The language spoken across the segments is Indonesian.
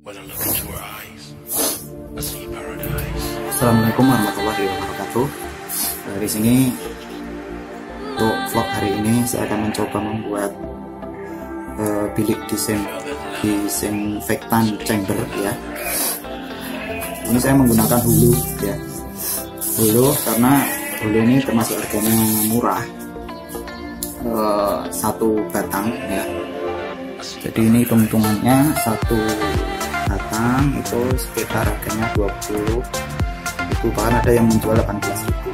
Assalamualaikum warahmatullahi wabarakatuh. Di sini untuk vlog hari ini saya akan mencoba membuat bilik disinfektan chamber ya. Ini saya menggunakan hulu ya. Hulu karena hulu ini termasuk harganya murah, satu batang ya. Jadi ini hitung-hitungannya satu batang itu sekitar harganya 20.000, bahkan ada yang menjual 18.000.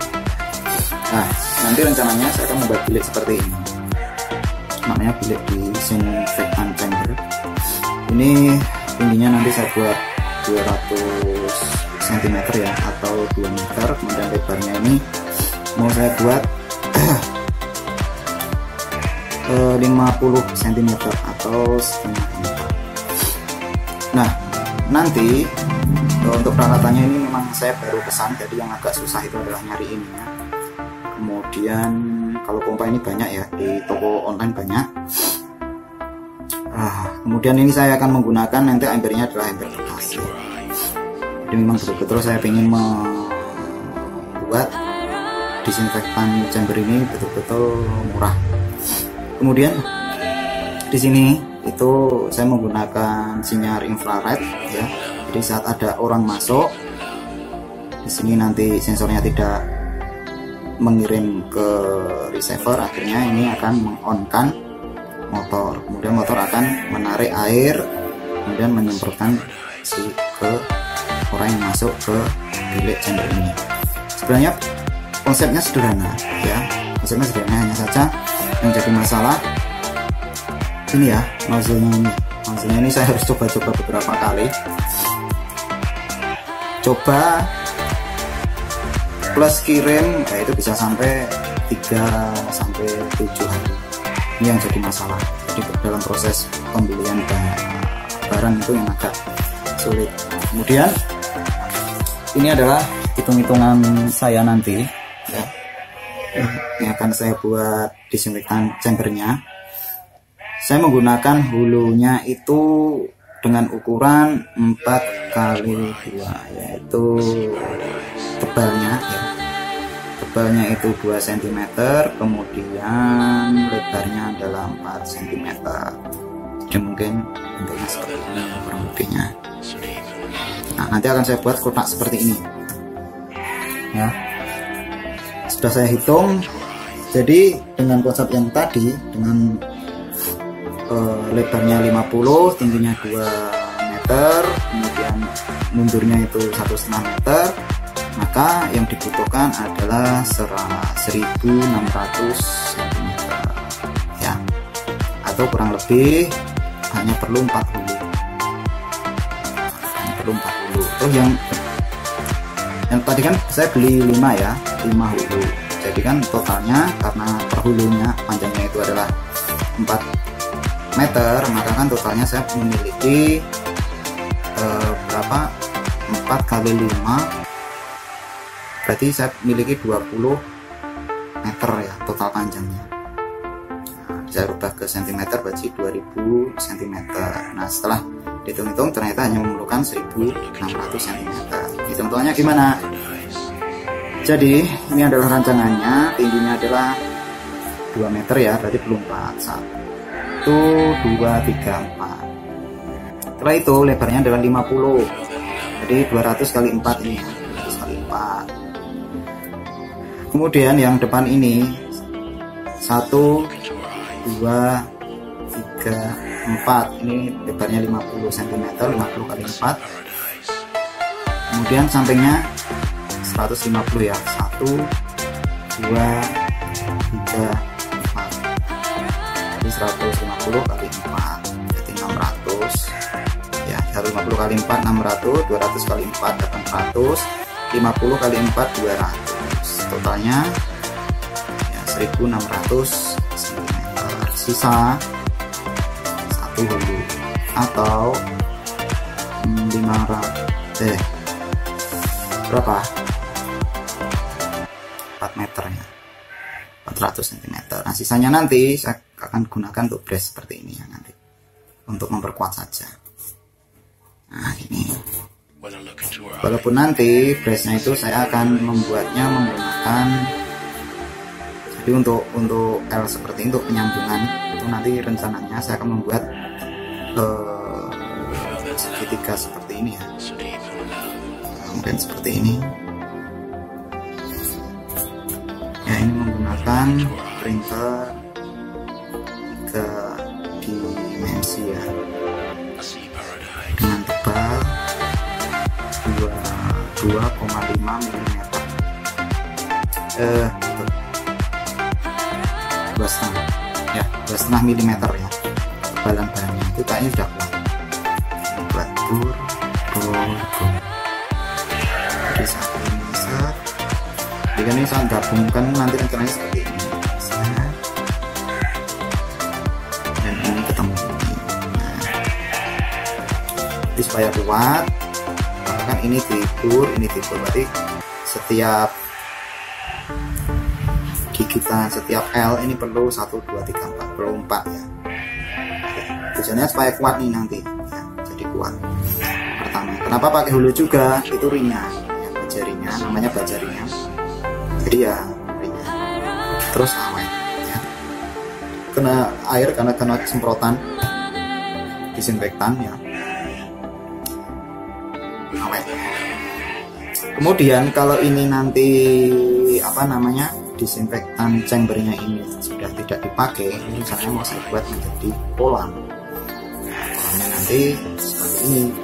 Nah, nanti rencananya saya akan membuat bilik seperti ini, namanya bilik disinfektan chamber. Ini tingginya nanti saya buat 200 cm ya, atau 2 meter. Kemudian lebarnya ini mau saya buat 50 cm atau setengah meter. Nah, nanti untuk peralatannya ini memang saya baru pesan, jadi yang agak susah itu adalah nyari ininya. Kemudian kalau pompa ini banyak ya, di toko online banyak. Kemudian ini saya akan menggunakan nanti embernya adalah ember kertas ya. Jadi memang betul-betul saya ingin membuat disinfektan chamber ini betul-betul murah. Kemudian di sini itu saya menggunakan sinyal infrared ya. Jadi saat ada orang masuk di sini nanti sensornya tidak mengirim ke receiver, akhirnya ini akan mengonkan motor. Kemudian motor akan menarik air, kemudian menyemprotkan ke orang yang masuk ke bilik chamber ini. Sebenarnya konsepnya sederhana ya. Konsepnya sederhana, hanya saja yang jadi masalah ini ya, nozzle-nya ini saya harus coba-coba beberapa kali. Coba plus kirim ya, itu bisa sampai 3-7 hari. Ini yang jadi masalah. Jadi dalam proses pembelian barang itu yang agak sulit. Kemudian ini adalah hitung-hitungan saya nanti ya. Ini akan saya buat disinfektan chambernya. Saya menggunakan hulunya itu dengan ukuran 4x2, yaitu tebalnya ya. Tebalnya itu 2 cm, kemudian lebarnya adalah 4 cm. Jadi mungkin bentuknya seperti ini kurang lebihnya. Nah, nanti akan saya buat kotak seperti ini ya. Sudah saya hitung. Jadi dengan konsep yang tadi, dengan lebarnya 50, tingginya 2 meter, kemudian mundurnya itu 1,5 meter, maka yang dibutuhkan adalah 1.600 cm ya, atau kurang lebih hanya perlu 4 hulu. Terus yang tadi kan saya beli 5 ya, 5 hulu. Jadi kan totalnya karena per hulunya panjangnya itu adalah 4 meter, maka kan totalnya saya memiliki berapa, 4x5 berarti saya memiliki 20 meter ya total panjangnya. Nah, saya rubah ke cm berarti 2000 cm. Nah, setelah dihitung-hitung ternyata hanya memerlukan 1.600 cm. Hitung-hitungannya gimana? Jadi ini adalah rancangannya, tingginya adalah 2 meter ya, berarti belum 4. 1, 2, 3, 4. Setelah itu lebarnya adalah 50, jadi 200 kali 4 ini ya, 200 kali 4. Kemudian yang depan ini 1, 2, 3, 4, ini lebarnya 50 cm, 50 kali 4. Kemudian sampingnya 150 ya, 1, 2, 3, 150 kali 4 jadi 600 ya. 150 kali 4 600, 200 kali 4 800, 50 kali 4 200, totalnya ya 1.600 cm. Sisa 1 hulu atau 500 berapa, 4 meternya, 400 cm. Nah, sisanya nanti saya akan gunakan untuk brace seperti ini ya, nanti untuk memperkuat saja. Nah, Walaupun nanti brace-nya itu saya akan membuatnya menggunakan, jadi untuk L seperti ini, untuk penyambungan itu nanti rencananya saya akan membuat segitiga seperti ini ya, mungkin seperti ini ya. Ini menggunakan printer 3 dimensi ya, dengan tebal 2,5 mm, 2,5 ya, 2,5 mm ya tebalan bahannya. Itu kayaknya sudah buat jadi satu ini set. Jadi kan ini saya gabungkan nanti rencananya seperti ini set. Dan ini ketemu ini. Nah, jadi supaya kuat, maka kan ini dikur, berarti setiap gigitan, setiap L ini perlu 1, 2, 3, 4, perlu 4 ya. Tujuannya supaya kuat nih nanti ya, jadi kuat. Pertama, kenapa pakai hulu juga? Itu ringan ya, baja ringan, namanya baja ringan, jadi ya ringan, terus awet ya. Kena air karena semprotan disinfektan ya, awet. Kemudian kalau ini nanti apa namanya, disinfektan chambernya ini sudah tidak dipakai, ini saya mau saya buat menjadi kolam. Kolamnya nanti seperti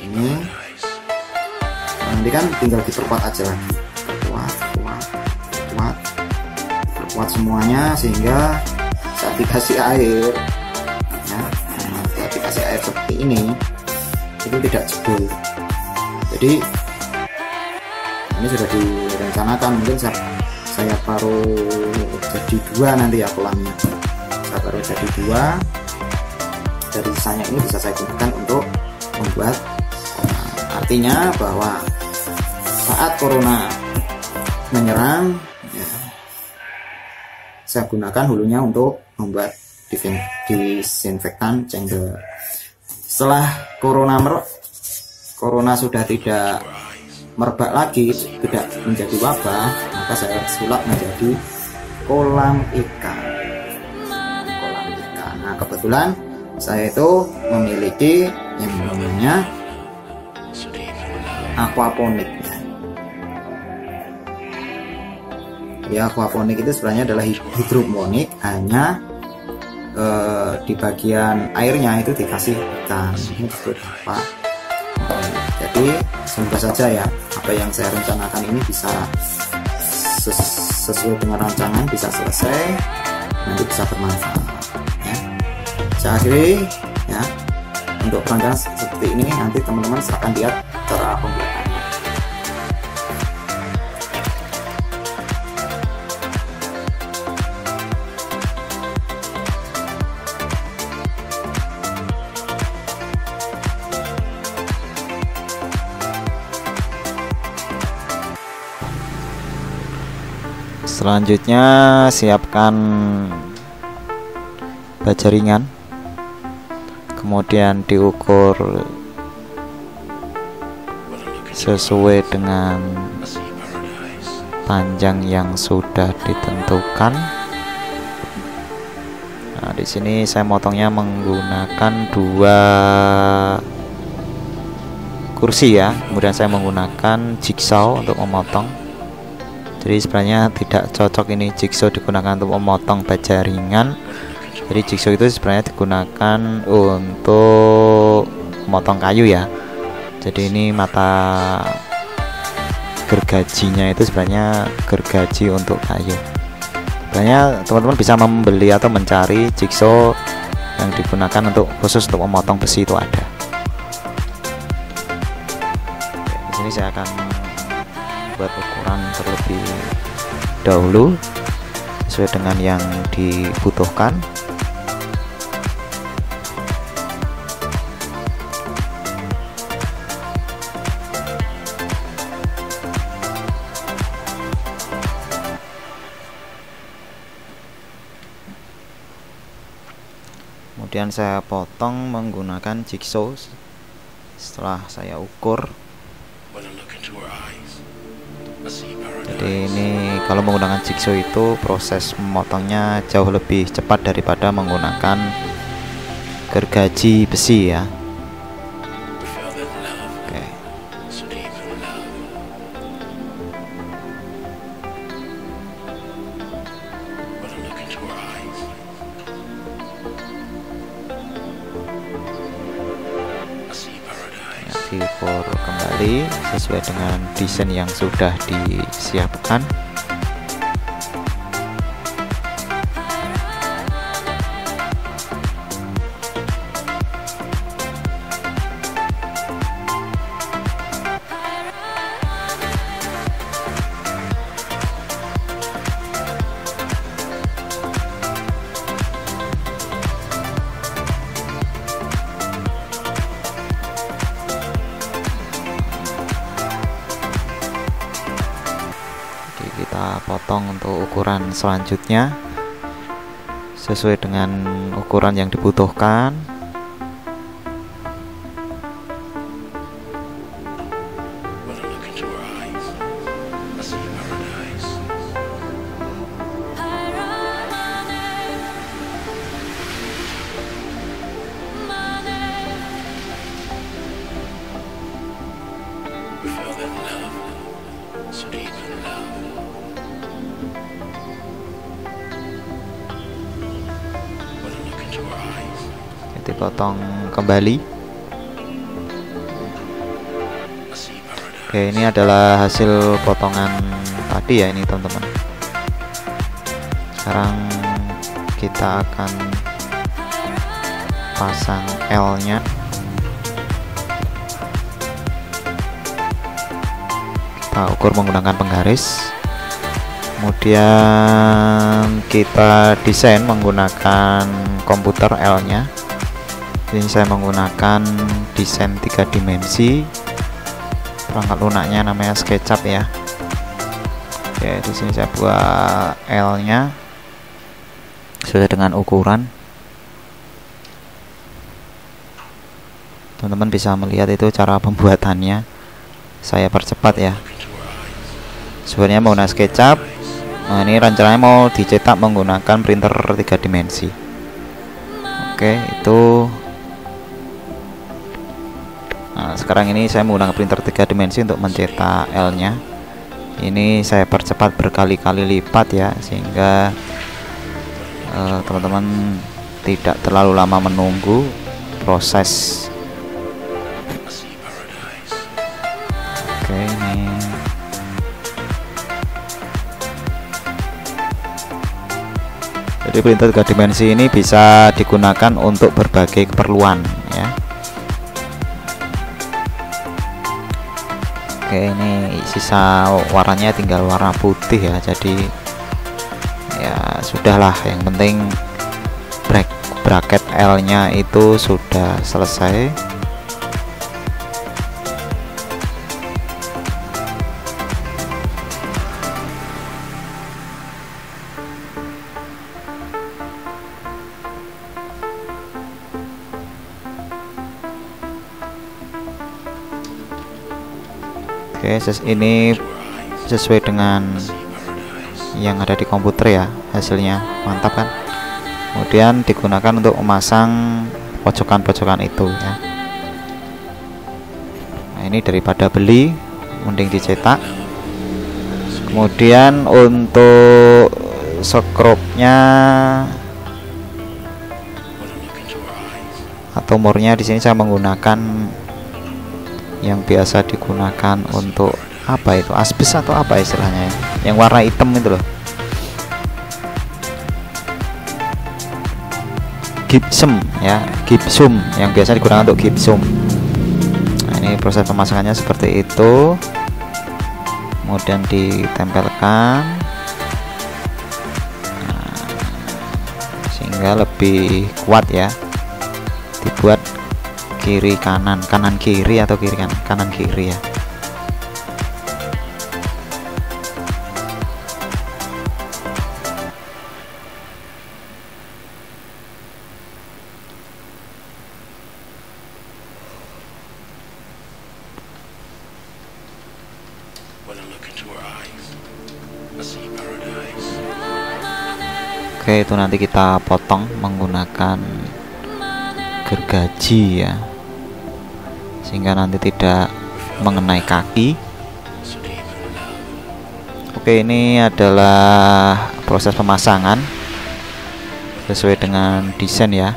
ini nanti kan tinggal diperkuat aja lagi, perkuat semuanya, sehingga saat dikasih air ya, saat dikasih air seperti ini itu tidak jebol. Jadi ini sudah direncanakan, mungkin saya taruh jadi 2 nanti ya kolamnya, saya taruh jadi 2, dari sisanya ini bisa saya gunakan untuk membuat kolam. Artinya bahwa saat corona menyerang ya, saya gunakan hulunya untuk membuat disinfektan chamber. Setelah corona sudah tidak merebak lagi, tidak menjadi wabah, maka saya sulap menjadi kolam ikan. Nah, kebetulan saya itu memiliki yang namanya aquaponik. Ya, aquaponik itu sebenarnya adalah hidroponik, hanya di bagian airnya itu dikasih ikan. Ini disebut apa? Jadi semoga saja ya apa yang saya rencanakan ini bisa sesuai dengan rancangan, bisa selesai, nanti bisa bermanfaat ya. Saya akhiri ya, untuk perancangan seperti ini nanti teman-teman silahkan lihat cara pembuatannya. Selanjutnya siapkan baja ringan, kemudian diukur sesuai dengan panjang yang sudah ditentukan. Nah, di sini saya motongnya menggunakan 2 kursi ya, kemudian saya menggunakan jigsaw untuk memotong. Jadi sebenarnya tidak cocok ini jigsaw digunakan untuk memotong baja ringan. Jadi jigsaw itu sebenarnya digunakan untuk memotong kayu ya. Jadi ini mata gergajinya itu sebenarnya gergaji untuk kayu. Sebenarnya teman-teman bisa membeli atau mencari jigsaw yang digunakan untuk khusus untuk memotong besi, itu ada. Di sini saya akan buat ukuran terlebih dahulu sesuai dengan yang dibutuhkan. Kemudian saya potong menggunakan jigsaw Setelah saya ukur, jadi ini kalau menggunakan jigsaw itu proses memotongnya jauh lebih cepat daripada menggunakan gergaji besi ya. Oke. Diukur kembali sesuai dengan desain yang sudah disiapkan. Kita potong untuk ukuran selanjutnya sesuai dengan ukuran yang dibutuhkan. Dipotong kembali. Oke, ini adalah hasil potongan tadi ya ini teman-teman. Sekarang kita akan pasang L-nya. Kita ukur menggunakan penggaris. Kemudian kita desain menggunakan komputer L-nya. Ini saya menggunakan desain 3 dimensi. Perangkat lunaknya namanya SketchUp ya. Oke, di sini saya buat L-nya sesuai dengan ukuran. Teman-teman bisa melihat itu cara pembuatannya. Saya percepat ya. Sebenarnya menggunakan SketchUp. Nah, ini rencananya mau dicetak menggunakan printer 3 dimensi. Oke, itu. Nah, sekarang ini saya menggunakan printer 3 dimensi untuk mencetak L-nya. Ini saya percepat berkali-kali lipat ya, sehingga teman-teman tidak terlalu lama menunggu proses. Oke, ini jadi printer 3 dimensi ini bisa digunakan untuk berbagai keperluan ya. Oke, ini sisa warnanya tinggal warna putih ya, jadi ya sudahlah, yang penting bracket L nya itu sudah selesai. Oke, ini sesuai dengan yang ada di komputer ya, hasilnya mantap kan. Kemudian digunakan untuk memasang pojokan-pojokan itu ya. Nah, ini daripada beli mending dicetak. Kemudian untuk skrupnya atau murnya di sini saya menggunakan yang biasa digunakan untuk apa itu, asbes atau apa istilahnya ya? Yang warna hitam itu loh, gypsum ya, gypsum yang biasa digunakan untuk gypsum. Nah, ini proses pemasangannya seperti itu, kemudian ditempelkan sehingga lebih kuat ya. Dibuat kiri kanan, kanan kiri atau kiri kanan, kanan kiri ya. Oke, itu nanti kita potong menggunakan gergaji ya, sehingga nanti tidak mengenai kaki. Oke, ini adalah proses pemasangan sesuai dengan desain ya.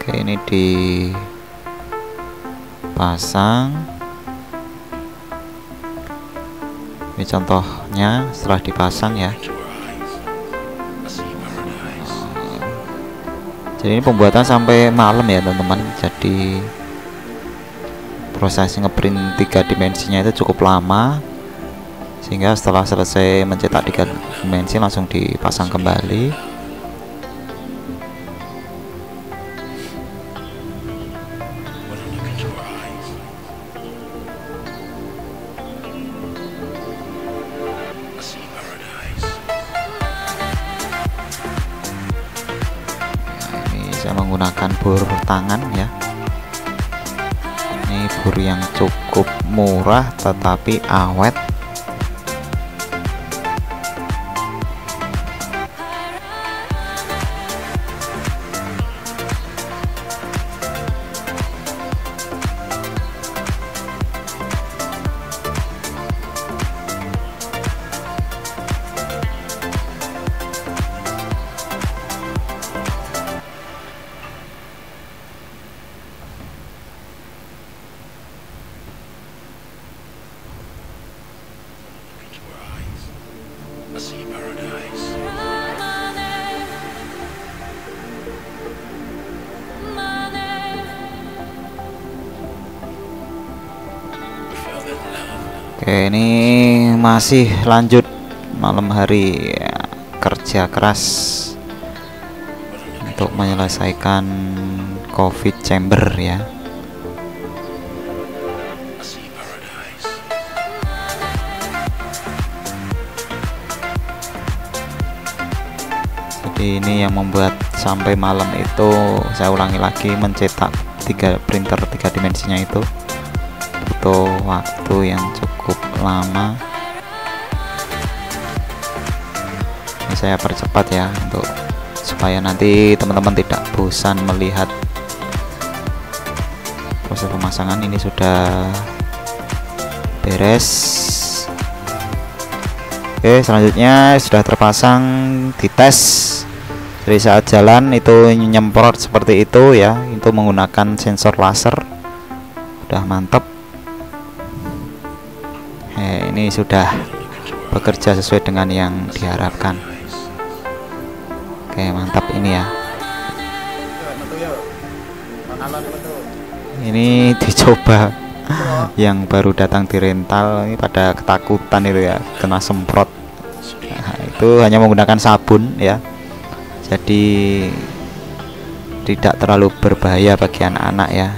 Oke, ini dipasang. Ini contohnya setelah dipasang ya. Jadi ini pembuatan sampai malam ya teman-teman. Jadi proses ngeprint 3 dimensinya itu cukup lama, sehingga setelah selesai mencetak 3 dimensi langsung dipasang kembali. Saya menggunakan bor tangan ya. Ini bor yang cukup murah tetapi awet. Oke, ini masih lanjut malam hari ya, kerja keras untuk menyelesaikan COVID chamber ya. Jadi ini yang membuat sampai malam itu, saya ulangi lagi, mencetak 3 printer 3 dimensinya itu butuh waktu yang cukup lama. Ini saya percepat ya, untuk supaya nanti teman-teman tidak bosan melihat proses pemasangan. Ini sudah beres. Oke, selanjutnya sudah terpasang, dites. Dari saat jalan itu nyemprot seperti itu ya, itu menggunakan sensor laser. Udah mantap. Ini sudah bekerja sesuai dengan yang diharapkan. Oke, mantap ini ya. Ini dicoba yang baru datang di rental, ini pada ketakutan itu ya, kena semprot. Nah, itu hanya menggunakan sabun ya, jadi tidak terlalu berbahaya bagi anak-anak ya.